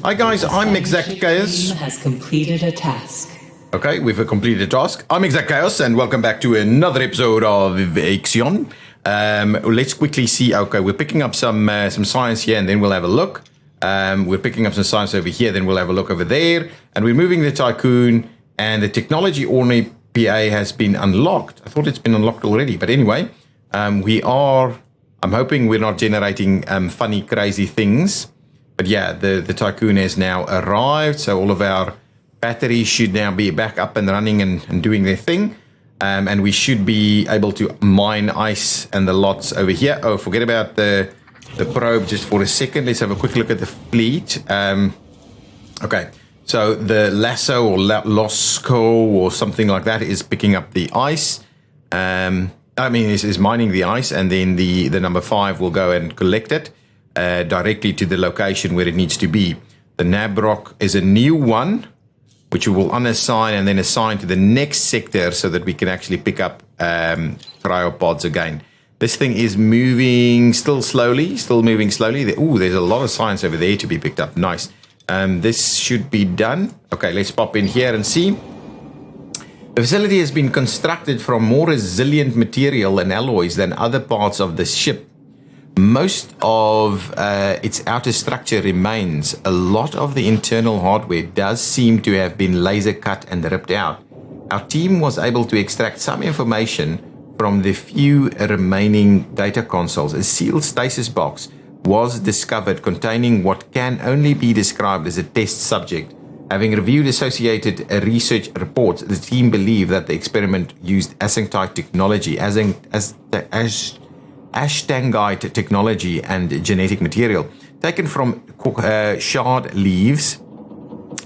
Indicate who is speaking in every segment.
Speaker 1: Hi guys, I'm ExactChaos.
Speaker 2: Has completed a task.
Speaker 1: Okay, we've completed a task. I'm ExactChaos and welcome back to another episode of Ixion. Let's quickly see. Okay, we're picking up some science here and then we'll have a look. We're picking up some science over here, then we'll have a look over there. And we're moving the tycoon and the technology ordinary PA has been unlocked. I thought it's been unlocked already, but anyway, I'm hoping we're not generating funny, crazy things. But yeah, the tycoon has now arrived, so all of our batteries should now be back up and running and doing their thing. And we should be able to mine ice and the lots over here. Oh, forget about the probe just for a second. Let's have a quick look at the fleet. Okay, so the lasso or Losco or something like that is picking up the ice. Is mining the ice, and then the number 5 will go and collect it directly to the location where it needs to be. The Nabrock is a new one, which we will unassign and then assign to the next sector so that we can actually pick up cryopods again. This thing is moving still moving slowly. There's a lot of science over there to be picked up. Nice. This should be done. Okay, let's pop in here and see. The facility has been constructed from more resilient material and alloys than other parts of the ship. Most of its outer structure remains. A lot of the internal hardware does seem to have been laser cut and ripped out. Our team was able to extract some information from the few remaining data consoles. A sealed stasis box was discovered containing what can only be described as a test subject. Having reviewed associated research reports, the team believe that the experiment used Ascentite technology, Ashtangite technology and genetic material taken from shard leaves.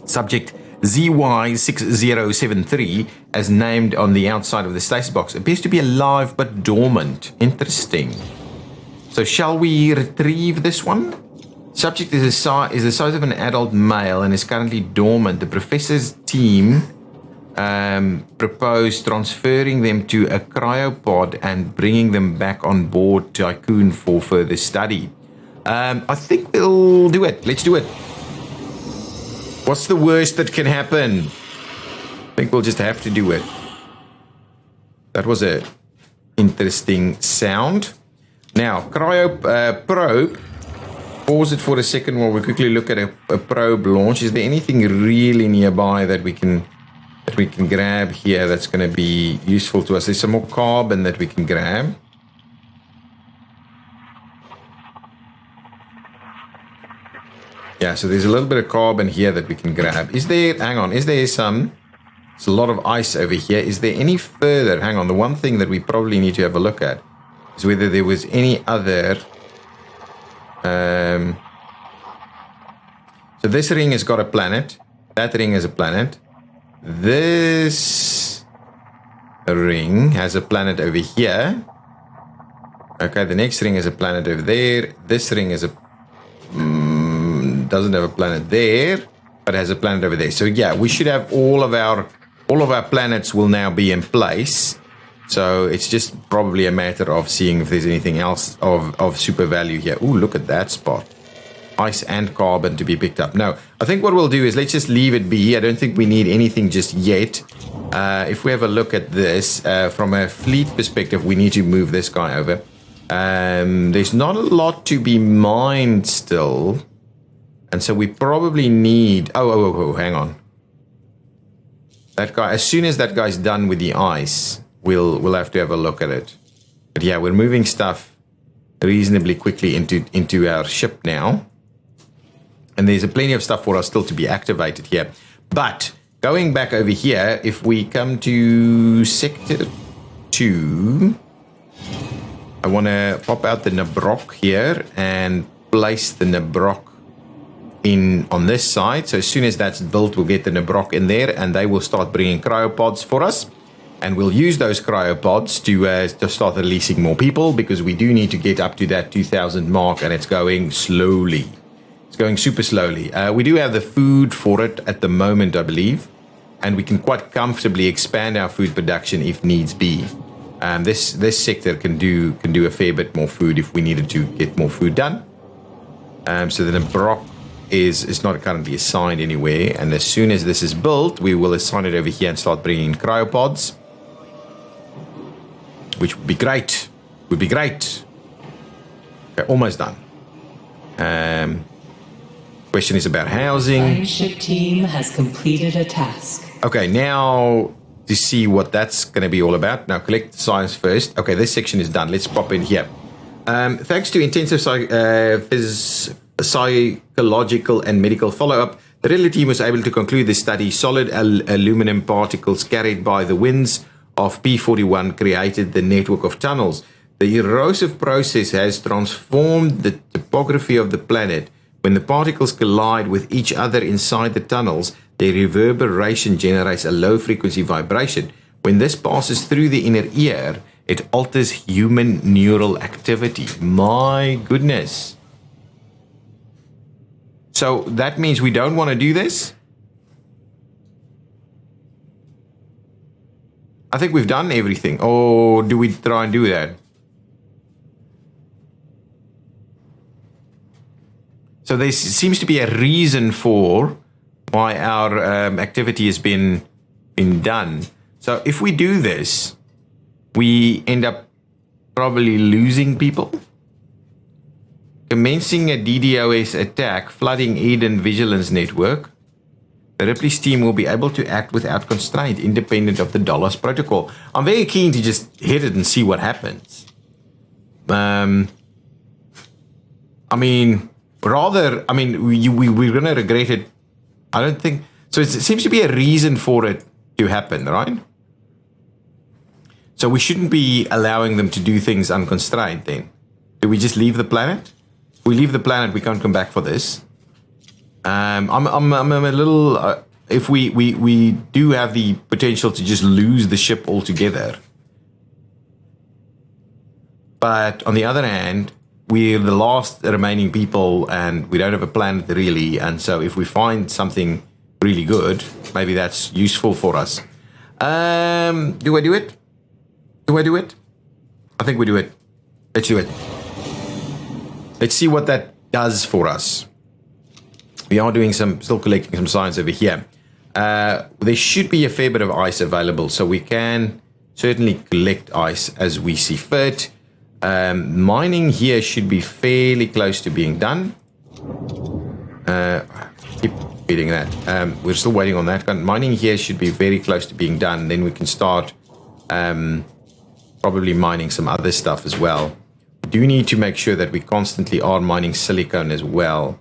Speaker 1: Subject ZY6073, as named on the outside of the stasis box, appears to be alive but dormant. Interesting. So shall we retrieve this one? Subject is the size of an adult male and is currently dormant. The professor's team proposed transferring them to a cryopod and bringing them back on board Tyqqun for further study. I think we'll do it. Let's do it. What's the worst that can happen? I think we'll just have to do it. That was a interesting sound. Now, probe. Pause it for a second while we quickly look at a probe launch. Is there anything really nearby that we can grab here that's going to be useful to us? There's some more carbon that we can grab. Yeah, so there's a little bit of carbon here that we can grab. Is there some? There's a lot of ice over here. Is there any further? Hang on, the one thing that we probably need to have a look at is whether there was any other. So this ring has got a planet. That ring has a planet. This ring has a planet over here. Okay, the next ring has a planet over there. This ring is doesn't have a planet there, but has a planet over there. So yeah, we should have all of our planets will now be in place. So it's just probably a matter of seeing if there's anything else of super value here. Ooh, look at that spot. Ice and carbon to be picked up. No, I think what we'll do is let's just leave it be. I don't think we need anything just yet. If we have a look at this, from a fleet perspective, we need to move this guy over. There's not a lot to be mined still. And so we probably need... Oh, hang on. That guy, as soon as that guy's done with the ice... We'll have to have a look at it. But yeah, we're moving stuff reasonably quickly into our ship now. And there's plenty of stuff for us still to be activated here. But going back over here, if we come to Sector 2, I want to pop out the Nabrock here and place the Nabrock in on this side. So as soon as that's built, we'll get the Nabrock in there and they will start bringing cryopods for us. And we'll use those cryopods to start releasing more people because we do need to get up to that 2,000 mark and it's going slowly. It's going super slowly. We do have the food for it at the moment, I believe. And we can quite comfortably expand our food production if needs be. This sector can do a fair bit more food if we needed to get more food done. So then is not currently assigned anywhere. And as soon as this is built, we will assign it over here and start bringing cryopods, which would be great. Would be great. Okay, almost done. Question is about housing.
Speaker 2: Science ship team has completed a task.
Speaker 1: Okay, now to see what that's going to be all about. Now collect science first. Okay, this section is done. Let's pop in here. Thanks to intensive psychological and medical follow-up, the Riddler team was able to conclude the study. Solid aluminum particles carried by the winds of P41 created the network of tunnels. The erosive process has transformed the topography of the planet. When the particles collide with each other inside the tunnels, their reverberation generates a low-frequency vibration. When this passes through the inner ear, it alters human neural activity. My goodness. So that means we don't want to do this? I think we've done everything. Or do we try and do that? So there seems to be a reason for why our activity has been done. So if we do this, we end up probably losing people. Commencing a DDoS attack, flooding Eden Vigilance Network. The Ripley's team will be able to act without constraint, independent of the Dollars protocol. I'm very keen to just hit it and see what happens. We're going to regret it. I don't think so. It seems to be a reason for it to happen, right? So we shouldn't be allowing them to do things unconstrained then. Do we just leave the planet? If we leave the planet, we can't come back for this. I'm a little. If we do have the potential to just lose the ship altogether, but on the other hand, we're the last remaining people, and we don't have a planet really. And so, if we find something really good, maybe that's useful for us. Do I do it? Do I do it? I think we do it. Let's do it. Let's see what that does for us. We are doing still collecting some science over here. There should be a fair bit of ice available, so we can certainly collect ice as we see fit. Mining here should be fairly close to being done. Keep reading that. We're still waiting on that. Mining here should be very close to being done. Then we can start probably mining some other stuff as well. We do need to make sure that we constantly are mining silicone as well.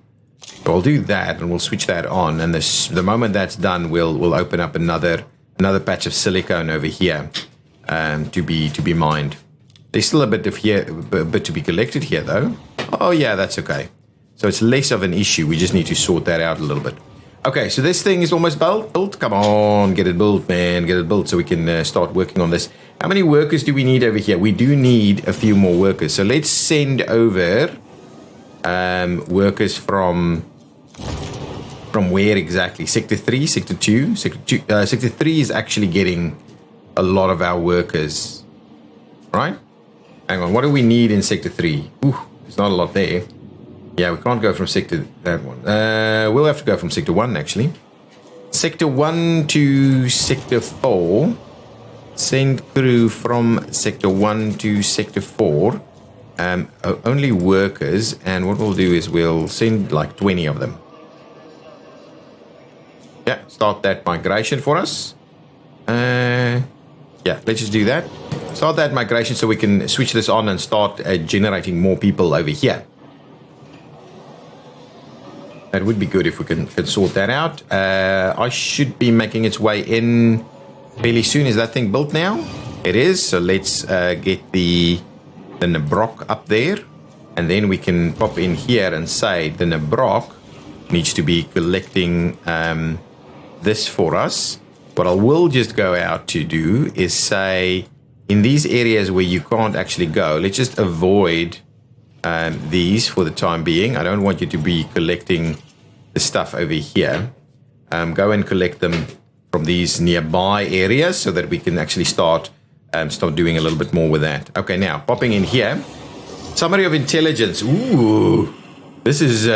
Speaker 1: So I'll do that, and we'll switch that on. And the moment that's done, we'll open up another patch of silicone over here to be mined. There's still a bit to be collected here, though. Oh yeah, that's okay. So it's less of an issue. We just need to sort that out a little bit. Okay, so this thing is almost built. Come on, get it built, man. Get it built so we can start working on this. How many workers do we need over here? We do need a few more workers. So let's send over workers from where exactly? Sector 3, Sector 2? Sector 3 is actually getting a lot of our workers. Right? Hang on, what do we need in Sector 3? Ooh, there's not a lot there. Yeah, we can't go from that one. We'll have to go from Sector 1, actually. Sector 1 to Sector 4. Send crew from Sector 1 to Sector 4. Only workers, and what we'll do is we'll send like 20 of them. Yeah, start that migration for us. Yeah, let's just do that. Start that migration so we can switch this on and start generating more people over here. That would be good if we can sort that out. I should be making its way in fairly soon. Is that thing built now? It is. So let's get the Nabrock up there. And then we can pop in here and say the Nabrock needs to be collecting this for us. What I will just go out to do is say, in these areas where you can't actually go, let's just avoid these for the time being. I don't want you to be collecting the stuff over here. Go and collect them from these nearby areas so that we can actually start doing a little bit more with that. Okay, now popping in here. Summary of intelligence. Ooh, this is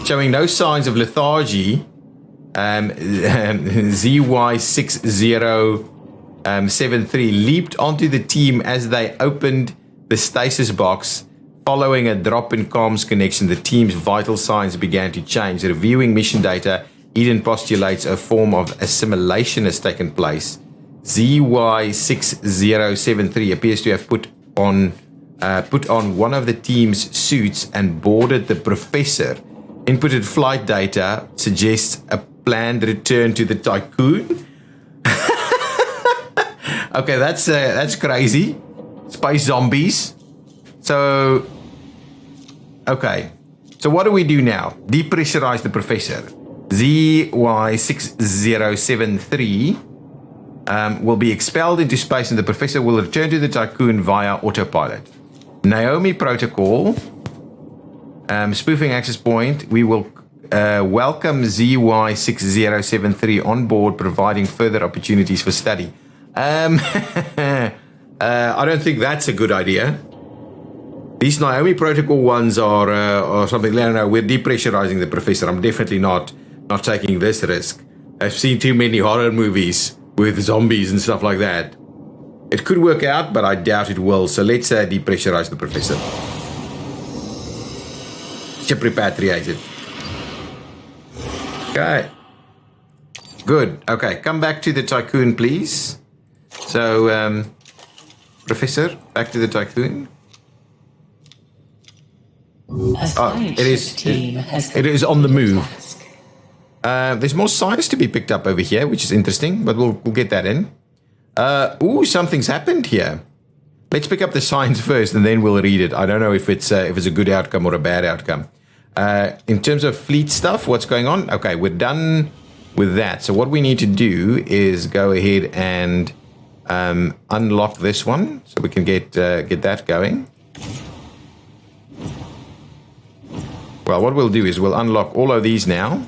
Speaker 1: Showing no signs of lethargy, ZY6073 leaped onto the team as they opened the stasis box. Following a drop in comms connection, the team's vital signs began to change. Reviewing mission data, Eden postulates a form of assimilation has taken place. ZY6073 appears to have put on one of the team's suits and boarded the professor. Inputted flight data suggests a planned return to the Tycoon. Okay, that's crazy. Space zombies. So, okay. So what do we do now? Depressurize the professor. ZY6073 will be expelled into space and the professor will return to the Tycoon via autopilot. Naomi protocol. Spoofing access point. We will welcome ZY6073 on board, providing further opportunities for study. I don't think that's a good idea. These Naomi protocol ones are something. No, we're depressurizing the professor. I'm definitely not taking this risk. I've seen too many horror movies with zombies and stuff like that. It could work out, but I doubt it will. So let's depressurize the professor. Ship repatriated. Okay. Good. Okay, come back to the Tycoon, please. So, Professor, back to the Tycoon. It is on the move. There's more science to be picked up over here, which is interesting, but we'll get that in. Ooh, something's happened here. Let's pick up the science first, and then we'll read it. I don't know if it's a good outcome or a bad outcome. In terms of fleet stuff, what's going on? Okay, we're done with that. So what we need to do is go ahead and unlock this one, so we can get that going. Well, what we'll do is we'll unlock all of these now.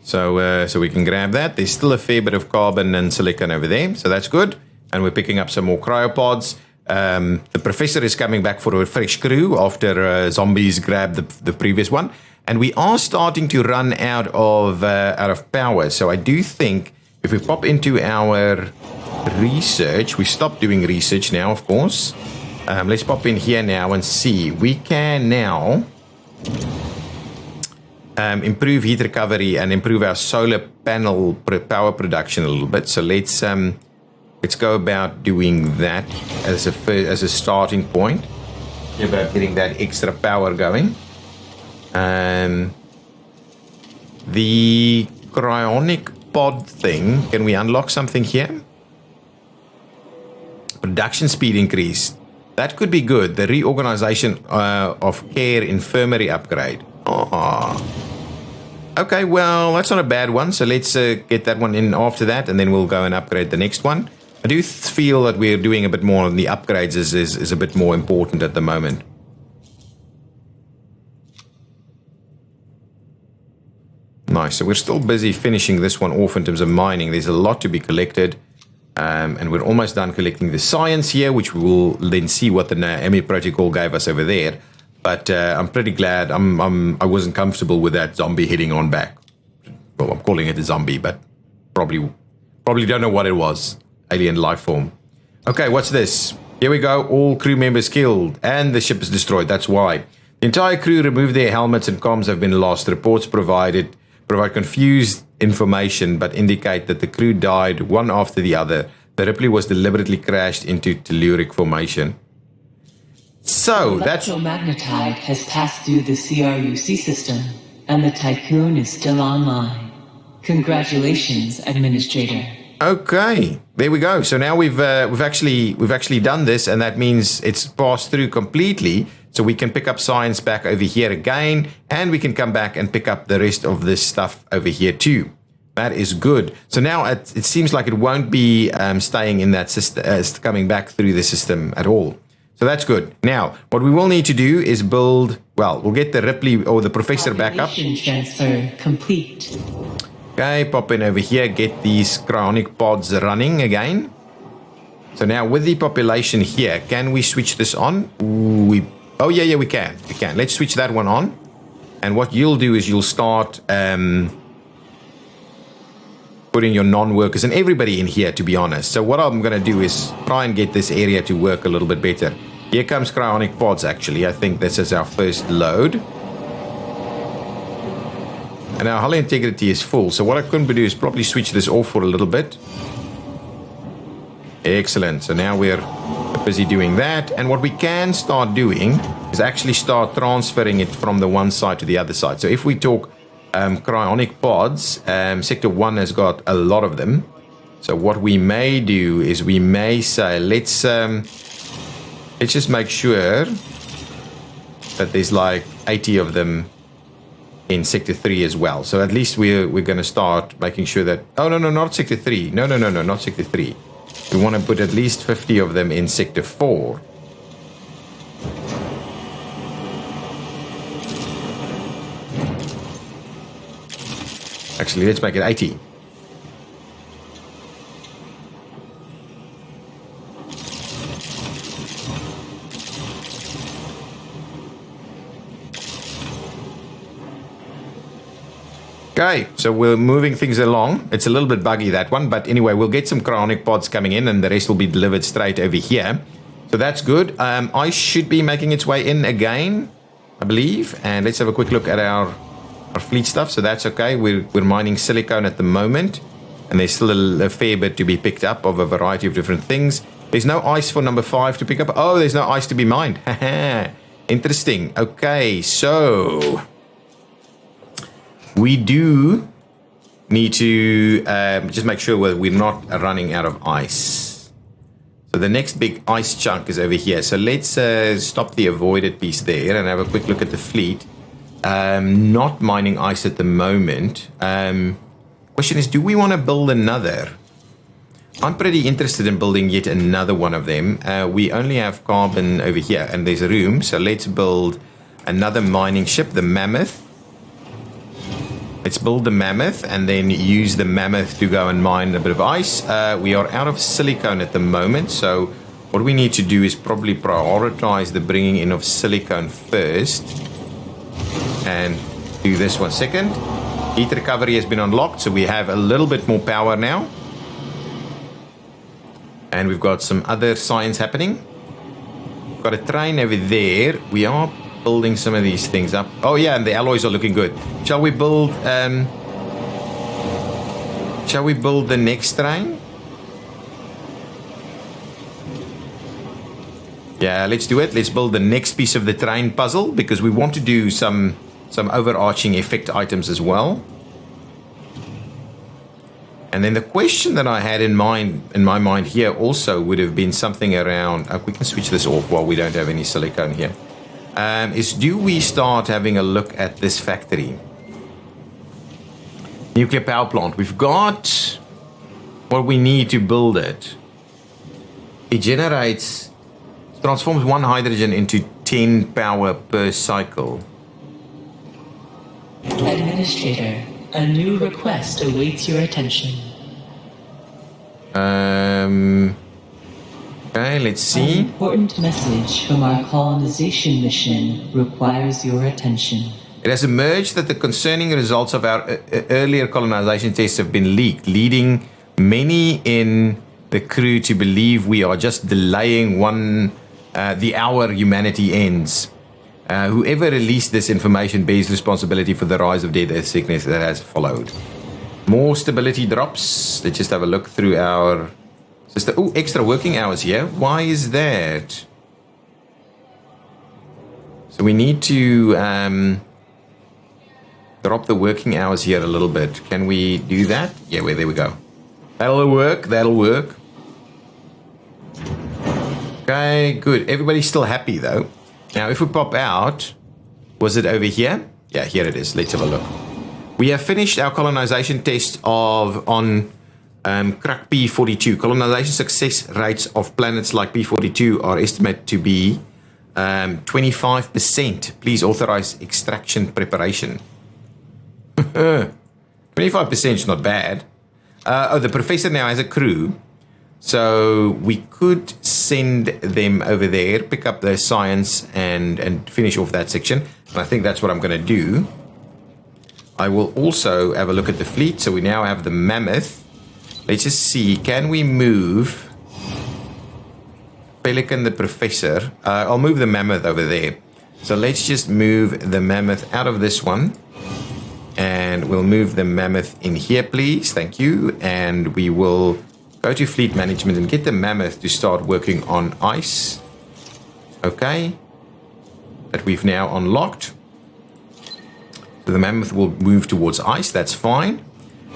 Speaker 1: So we can grab that. There's still a fair bit of carbon and silicon over there, so that's good. And we're picking up some more cryopods. The professor is coming back for a fresh crew after zombies grabbed the previous one. And we are starting to run out of power. So I do think if we pop into our research, we stopped doing research now, of course. Let's pop in here now and see. We can now improve heat recovery and improve our solar panel power production a little bit. So let's go about doing that as a starting point. About getting that extra power going. The cryonic pod thing. Can we unlock something here? Production speed increased. That could be good. The reorganization of care infirmary upgrade. Oh. Okay, well, that's not a bad one. So let's get that one in after that, and then we'll go and upgrade the next one. I do feel that we're doing a bit more on the upgrades is a bit more important at the moment. Nice. So we're still busy finishing this one off in terms of mining. There's a lot to be collected. And we're almost done collecting the science here, which we will then see what the Naomi protocol gave us over there. But I'm pretty glad I wasn't comfortable with that zombie heading on back. Well, I'm calling it a zombie, but probably don't know what it was. Alien life form. Okay, what's this? Here we go. All crew members killed and the ship is destroyed. That's why. The entire crew removed their helmets and comms have been lost. Reports provide confused information but indicate that the crew died one after the other. The Ripley was deliberately crashed into telluric formation. So that's...
Speaker 2: Electromagnetite has passed through the CRUC system and the Tycoon is still online. Congratulations, Administrator.
Speaker 1: Okay, there we go. So now we've actually done this, and that means it's passed through completely. So we can pick up science back over here again, and we can come back and pick up the rest of this stuff over here too. That is good. So now it seems like it won't be staying in that system, coming back through the system at all. So that's good. Now, what we will need to do is build. Well, we'll get the Ripley or the Professor back up.
Speaker 2: Transfer complete.
Speaker 1: Okay, pop in over here, get these cryonic pods running again. So now with the population here, can we switch this on? Oh, yeah, we can. We can. Let's switch that one on. And what you'll do is you'll start putting your non-workers and everybody in here, to be honest. So what I'm going to do is try and get this area to work a little bit better. Here comes cryonic pods, actually. I think this is our first load. And our hull integrity is full. So what I couldn't do is probably switch this off for a little bit. Excellent. So now we're busy doing that. And what we can start doing is actually start transferring it from the one side to the other side. So if we talk cryonic pods, sector 1 has got a lot of them. So what we may do is we may say, let's just make sure that there's like 80 of them in sector 3 as well. So at least we're going to start making sure that, oh, no, not sector 3. No, not sector 3. We want to put at least 50 of them in sector 4. Actually, let's make it 80. Okay, so we're moving things along. It's a little bit buggy, that one, but anyway, we'll get some cryonic pods coming in and the rest will be delivered straight over here. So that's good. Ice should be making its way in again, I believe. And let's have a quick look at our fleet stuff. So that's okay. We're mining silicone at the moment, and there's still a fair bit to be picked up of a variety of different things. There's no ice for number 5 to pick up. Oh, there's no ice to be mined. Interesting. Okay, so we do need to just make sure we're not running out of ice. So the next big ice chunk is over here. So let's stop the avoided piece there and have a quick look at the fleet. Not mining ice at the moment. Question is, do we want to build another? I'm pretty interested in building yet another one of them. We only have carbon over here and there's room. So let's build another mining ship, the Mammoth. Let's build the Mammoth and then use the Mammoth to go and mine a bit of ice. We are out of silicone at the moment, so what we need to do is probably prioritize the bringing in of silicone first. And do this one second. Heat recovery has been unlocked, so we have a little bit more power now. And we've got some other science happening. We've got a train over there. We are building some of these things up. Oh yeah, and the alloys are looking good. Shall we build the next train? Yeah, let's do it. Let's build the next piece of the train puzzle because we want to do some overarching effect items as well. And then the question that I had in my mind here also would have been something around, we can switch this off while we don't have any silicone here. Is do we start having a look at this factory? Nuclear power plant. We've got what we need to build it. It transforms 1 hydrogen into 10 power per cycle.
Speaker 2: Administrator, a new request awaits your attention.
Speaker 1: Okay, let's see.
Speaker 2: An important message from our colonization mission requires your attention.
Speaker 1: It has emerged that the concerning results of our earlier colonization tests have been leaked, leading many in the crew to believe we are just delaying the hour humanity ends. Whoever released this information bears responsibility for the rise of death and sickness that has followed. More stability drops. Let's just have a look through our system. Oh, extra working hours here. Why is that? So we need to drop the working hours here a little bit. Can we do that? Yeah, there we go. That'll work. Okay, good. Everybody's still happy though. Now, if we pop out, was it over here? Yeah, here it is. Let's have a look. We have finished our colonization test on Crack P42. Colonization success rates of planets like P42 are estimated to be 25%. Please authorize extraction preparation. 25% is not bad. The professor now has a crew So we could send them over there, pick up their science, and finish off that section. And I think that's what I'm going to do. I will also have a look at the fleet. So we now have the Mammoth. Let's just see, can we move Pelican the Professor? I'll move the Mammoth over there. So let's just move the Mammoth out of this one. And we'll move the Mammoth in here, please. Thank you. And we will go to Fleet Management and get the Mammoth to start working on ice. Okay. That we've now unlocked. So the Mammoth will move towards ice. That's fine.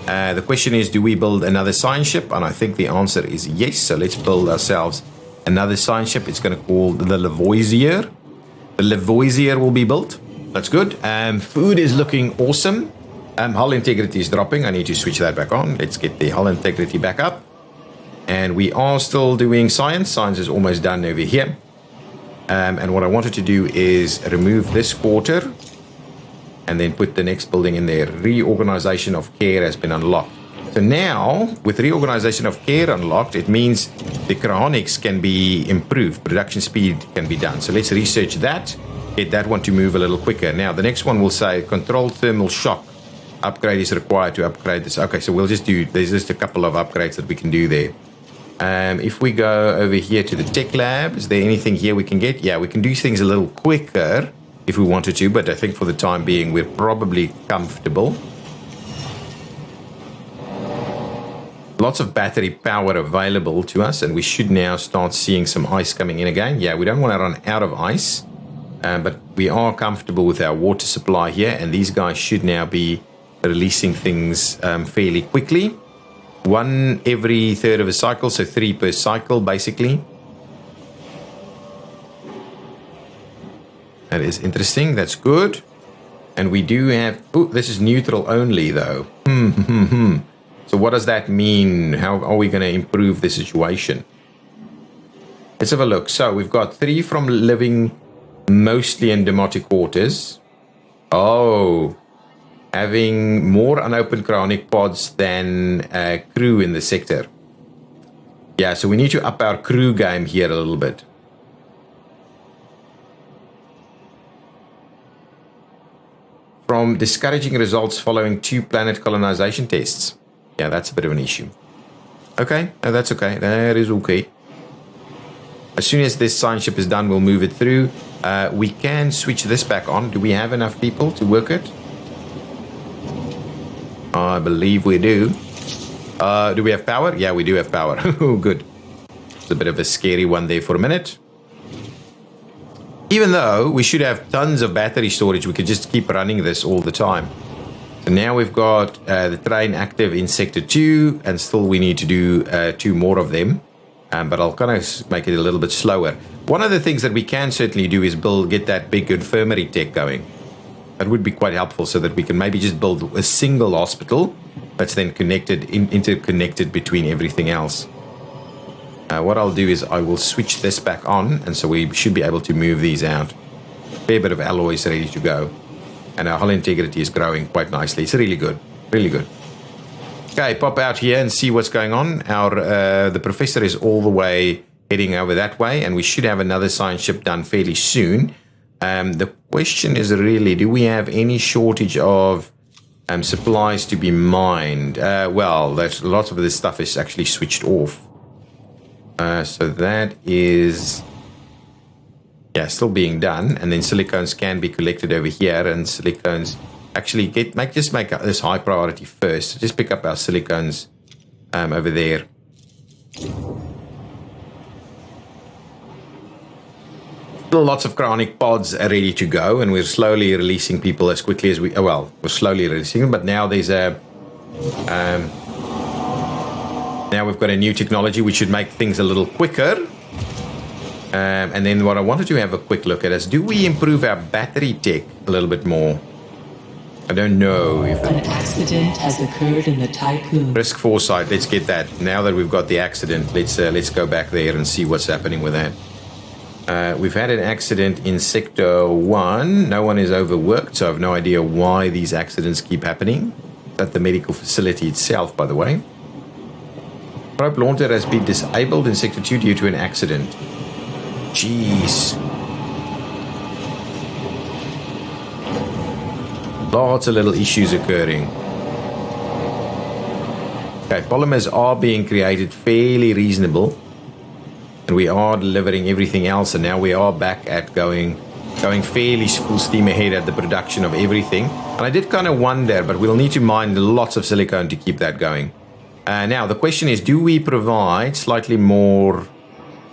Speaker 1: The question is, do we build another science ship? And I think the answer is yes. So let's build ourselves another science ship. It's going to call the Lavoisier. The Lavoisier will be built. That's good. Food is looking awesome. Hull integrity is dropping. I need to switch that back on. Let's get the hull integrity back up. And we are still doing science. Science is almost done over here. And what I wanted to do is remove this quarter and then put the next building in there. Reorganization of care has been unlocked. So now, with reorganization of care unlocked, it means the cryonics can be improved. Production speed can be done. So let's research that. Get that one to move a little quicker. Now, the next one will say controlled thermal shock. Upgrade is required to upgrade this. Okay, so we'll just do, there's just a couple of upgrades that we can do there. If we go over here to the tech lab, is there anything here we can get? Yeah, we can do things a little quicker if we wanted to, but I think for the time being, we're probably comfortable. Lots of battery power available to us, and we should now start seeing some ice coming in again. Yeah, we don't want to run out of ice, but we are comfortable with our water supply here, and these guys should now be releasing things fairly quickly. 1 every third of a cycle, so 3 per cycle, basically. That is interesting. That's good. And we do have... Oh, this is neutral only, though. So what does that mean? How are we going to improve the situation? Let's have a look. So we've got 3 from living mostly in demotic quarters. Oh, having more unopened cryonic pods than crew in the sector. Yeah, so we need to up our crew game here a little bit. From discouraging results following 2 planet colonization tests. Yeah, that's a bit of an issue. Okay, no, that's okay. That is okay. As soon as this science ship is done, we'll move it through. We can switch this back on. Do we have enough people to work it? I believe we do. Do we have power? Yeah, we do have power. Oh, good. It's a bit of a scary one there for a minute. Even though we should have tons of battery storage, we could just keep running this all the time. So now we've got the train active in Sector 2, and still we need to do 2 more of them. But I'll kind of make it a little bit slower. One of the things that we can certainly do is get that big infirmary tech going. That would be quite helpful so that we can maybe just build a single hospital that's then interconnected between everything else. What I'll do is I will switch this back on, and so we should be able to move these out. Fair bit of alloys ready to go. And our hull integrity is growing quite nicely. It's really good. Really good. Okay, pop out here and see what's going on. The professor is all the way heading over that way, and we should have another science ship done fairly soon. The question is really, do we have any shortage of supplies to be mined? Well, lots of this stuff is actually switched off. So that is, yeah, still being done. And then silicones can be collected over here, and silicones actually make this high priority first. So just pick up our silicones over there. Still lots of cryonic pods are ready to go, and we're slowly releasing people as quickly as we're slowly releasing them, but now there's a now we've got a new technology which should make things a little quicker. And then what I wanted to have a quick look at is, do we improve our battery tech a little bit more? I don't know if
Speaker 2: an accident has occurred in the Tycoon.
Speaker 1: Risk foresight, let's get that. Now that we've got the accident, let's go back there and see what's happening with that. We've had an accident in Sector 1. No one is overworked, so I have no idea why these accidents keep happening. At the medical facility itself, by the way. Probe launcher has been disabled in Sector 2 due to an accident. Jeez. Lots of little issues occurring. Okay, polymers are being created fairly reasonable. And we are delivering everything else. And now we are back at going fairly full steam ahead at the production of everything. And I did kind of wonder, but we'll need to mine lots of silicone to keep that going. Now, the question is, do we provide slightly more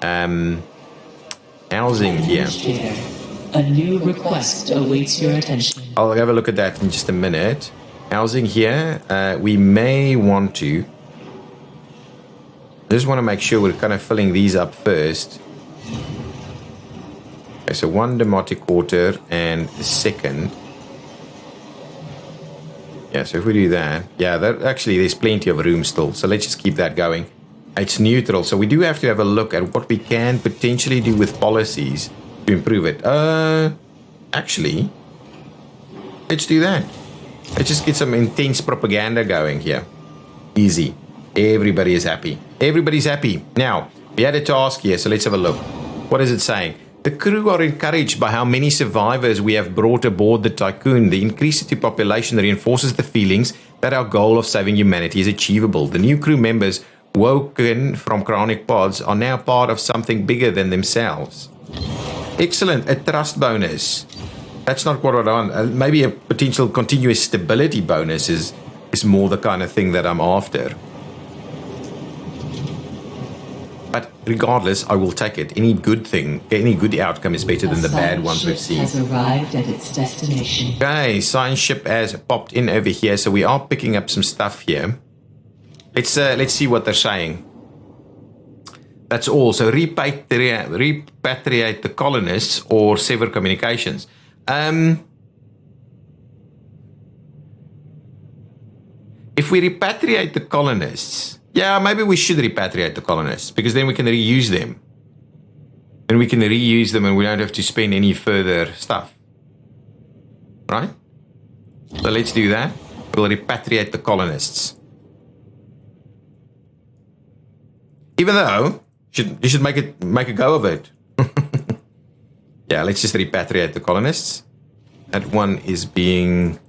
Speaker 1: housing here?
Speaker 2: A new request awaits your attention.
Speaker 1: I'll have a look at that in just a minute. Housing here, we may want to. I just want to make sure we're kind of filling these up first. Okay, so one demotic quarter and a second. Yeah, so if we do that, yeah, actually there's plenty of room still. So let's just keep that going. It's neutral, so we do have to have a look at what we can potentially do with policies to improve it. Actually, let's do that. Let's just get some intense propaganda going here. Easy. Everybody is happy. Everybody's happy. Now, we had a task here, so let's have a look. What is it saying? The crew are encouraged by how many survivors we have brought aboard the Tyqqun. The increase to population reinforces the feelings that our goal of saving humanity is achievable. The new crew members, woken from chronic pods, are now part of something bigger than themselves. Excellent. A trust bonus. That's not what I want. Maybe a potential continuous stability bonus is more the kind of thing that I'm after. But regardless, I will take it. Any good thing, any good outcome is better than the bad ones we've seen.
Speaker 2: Has arrived at its destination.
Speaker 1: Okay, science ship has popped in over here, so we are picking up some stuff here. Let's see what they're saying. That's all. So repatriate the colonists or sever communications. If we repatriate the colonists. Yeah, maybe we should repatriate the colonists, because then we can reuse them. Then we can reuse them and we don't have to spend any further stuff. Right? So let's do that. We'll repatriate the colonists. Even though, you should make a go of it. Yeah, let's just repatriate the colonists. That one is being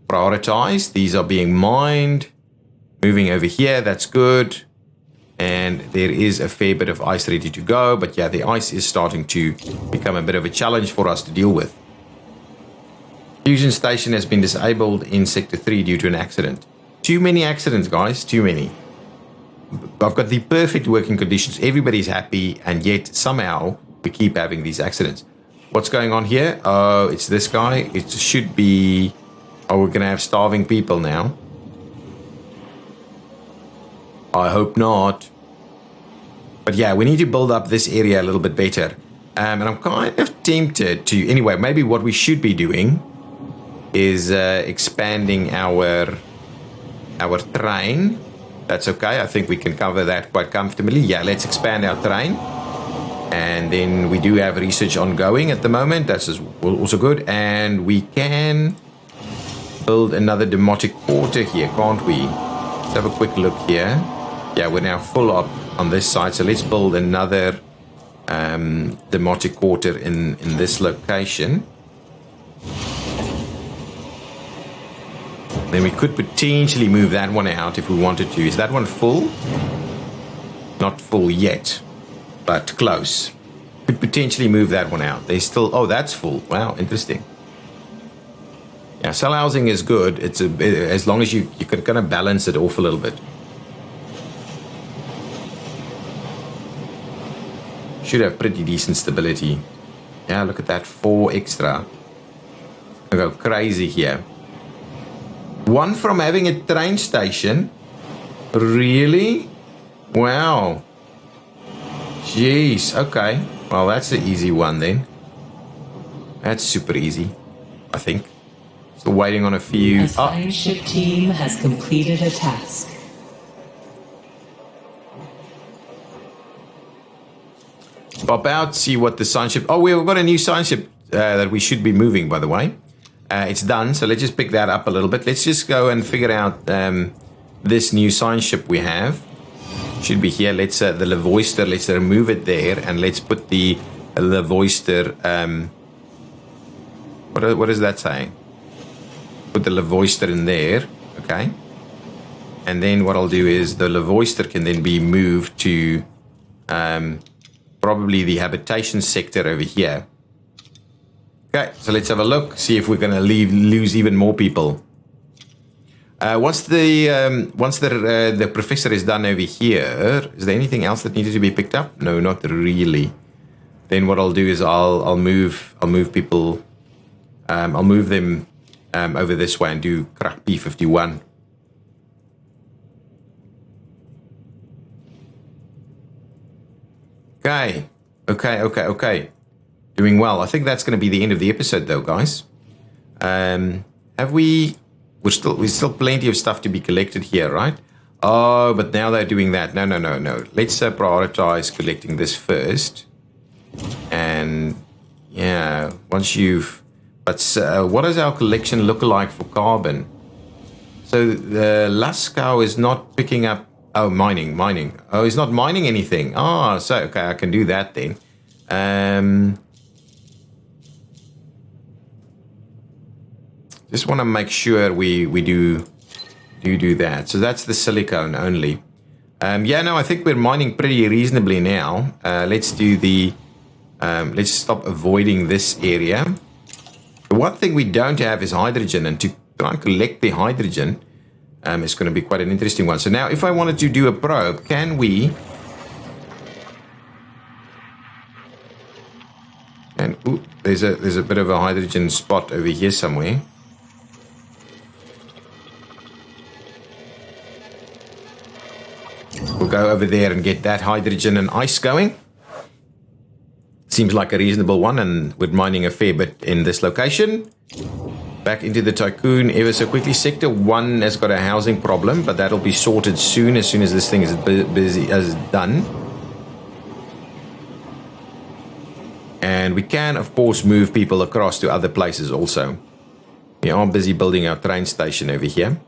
Speaker 1: prioritized. These are being mined. Moving over here, that's good. And there is a fair bit of ice ready to go. But yeah, the ice is starting to become a bit of a challenge for us to deal with. Fusion station has been disabled in Sector 3 due to an accident. Too many accidents, guys. Too many. I've got the perfect working conditions. Everybody's happy. And yet, somehow, we keep having these accidents. What's going on here? Oh, it's this guy. It should be... Oh, we're going to have starving people now. I hope not. But yeah, we need to build up this area a little bit better. And I'm kind of tempted to... Anyway, maybe what we should be doing is expanding our train. That's okay. I think we can cover that quite comfortably. Yeah, let's expand our train. And then we do have research ongoing at the moment. That's also good. And we can build another demotic quarter here, can't we? Let's have a quick look here. Yeah, we're now full up on this side. So let's build another demotic quarter in this location. Then we could potentially move that one out if we wanted to. Is that one full? Not full yet, but close. Could potentially move that one out. There's still... Oh, that's full. Wow, interesting. Yeah, cell housing is good. It's as long as you can kind of balance it off a little bit. Should have pretty decent stability. Yeah, look at that. 4 extra. I go crazy here. One from having a train station? Really? Wow. Jeez, okay. Well, that's the easy one then. That's super easy, I think. Still waiting on a few...
Speaker 2: A science ship team has completed a task.
Speaker 1: Pop out, see what the science ship... Oh, we've got a new science ship that we should be moving, by the way. It's done, so let's just pick that up a little bit. Let's just go and figure out this new science ship we have. should be here. Let's the Levoister, let's remove it there, and let's put the Levoister. What is that saying? Put the Levoister in there, okay. And then what I'll do is the Levoister can then be moved to probably the habitation sector over here. Okay, so let's have a look, see if we're going to lose even more people. Once the professor is done over here, is there anything else that needed to be picked up? No, not really. Then what I'll do is I'll move people. I'll move them over this way and do crack P51. Okay. Doing well. I think that's going to be the end of the episode, though, guys. Have we? We're still plenty of stuff to be collected here, right? Oh, but now they're doing that. No. Let's prioritize collecting this first. And yeah, once you've. But what does our collection look like for carbon? So the Lascaux is not picking up. Oh, mining. Oh, he's not mining anything. Ah, so okay, I can do that then. Just want to make sure we do that. So that's the silicone only. Yeah, no, I think we're mining pretty reasonably now. Let's do the. Let's stop avoiding this area. The one thing we don't have is hydrogen, and to try and collect the hydrogen. It's going to be quite an interesting one. So now, if I wanted to do a probe, can we? And ooh, there's a bit of a hydrogen spot over here somewhere. We'll go over there and get that hydrogen and ice going. Seems like a reasonable one, and we're mining a fair bit in this location. Back into the Tycoon ever so quickly. Sector 1 has got a housing problem, but that'll be sorted soon as this thing is done. And we can, of course, move people across to other places also. We are busy building our train station over here.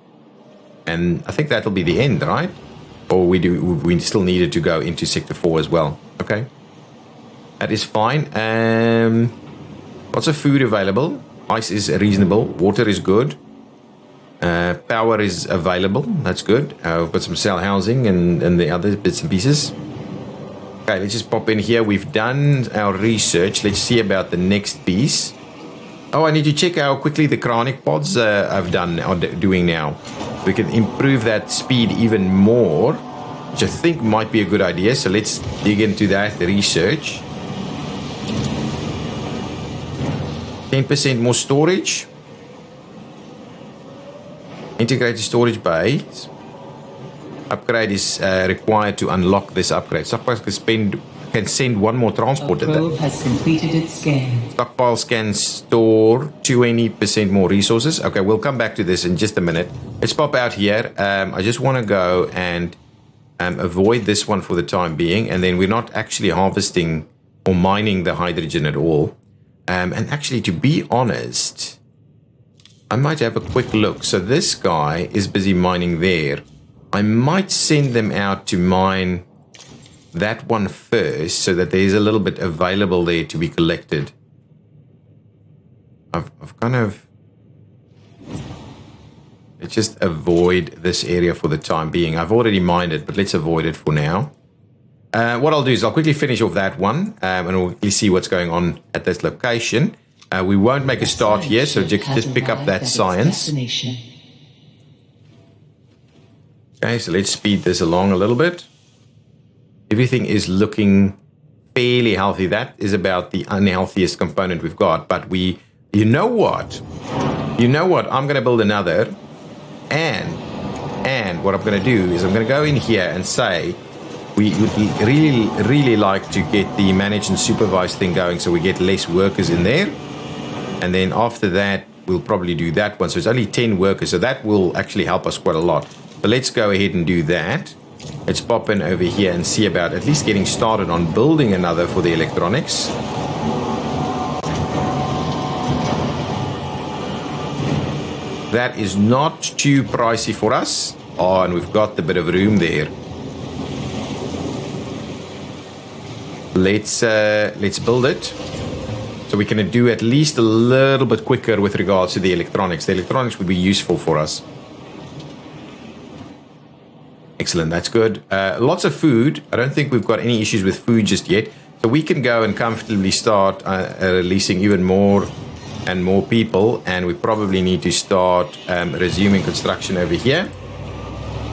Speaker 1: And I think that'll be the end, right? Or we still needed to go into Sector 4 as well. Okay. That is fine. Lots of food available. Ice is reasonable. Water is good. Power is available. That's good. We've got some cell housing and the other bits and pieces. Okay, let's just pop in here. We've done our research. Let's see about the next piece. Oh, I need to check how quickly the cryonic pods are doing now. We can improve that speed even more, which I think might be a good idea. So let's dig into that research. 10% more storage. Integrated storage bays. Upgrade is required to unlock this upgrade. Stockpiles can send one more transporter.
Speaker 2: Probe has completed its scan.
Speaker 1: Stockpiles can store 20% more resources. Okay, we'll come back to this in just a minute. Let's pop out here. I just want to go and avoid this one for the time being. And then we're not actually harvesting or mining the hydrogen at all. And actually, to be honest, I might have a quick look. So this guy is busy mining there. I might send them out to mine that one first so that there's a little bit available there to be collected. I've kind of... Let's just avoid this area for the time being. I've already mined it, but let's avoid it for now. What I'll do is I'll quickly finish off that one and we'll quickly see what's going on at this location. We won't make a start here, so just pick up that science. Okay, so let's speed this along a little bit. Everything is looking fairly healthy. That is about the unhealthiest component we've got. But you know what? I'm going to build another. And what I'm going to do is I'm going to go in here and say, we would really like to get the manage and supervise thing going so we get less workers in there. And then after that, we'll probably do that one. So it's only 10 workers. So that will actually help us quite a lot. But let's go ahead and do that. Let's pop in over here and see about at least getting started on building another for the electronics. That is not too pricey for us. Oh, and we've got a bit of room there. let's build it. So we can do at least a little bit quicker with regards to the electronics. The electronics would be useful for us. Excellent, that's good. Lots of food. I don't think we've got any issues with food just yet. So we can go and comfortably start releasing even more and more people. And we probably need to start resuming construction over here.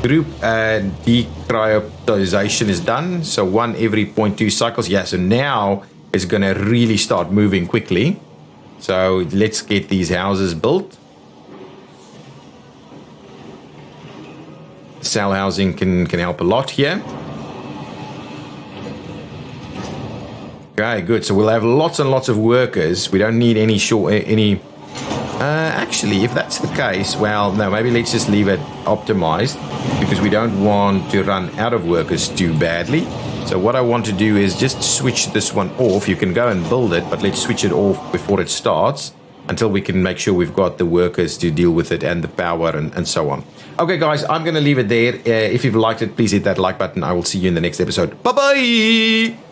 Speaker 1: Group decryotization is done. So 1 every 0.2 cycles. Yeah, so now it's going to really start moving quickly. So let's get these houses built. Cell housing can help a lot here. Okay, good. So we'll have lots and lots of workers. We don't need any actually, if that's the case, well, no, maybe let's just leave it optimized because we don't want to run out of workers too badly. So what I want to do is just switch this one off. You can go and build it, but let's switch it off before it starts until we can make sure we've got the workers to deal with it and the power and so on. Okay, guys, I'm going to leave it there. If you've liked it, please hit that like button. I will see you in the next episode. Bye-bye!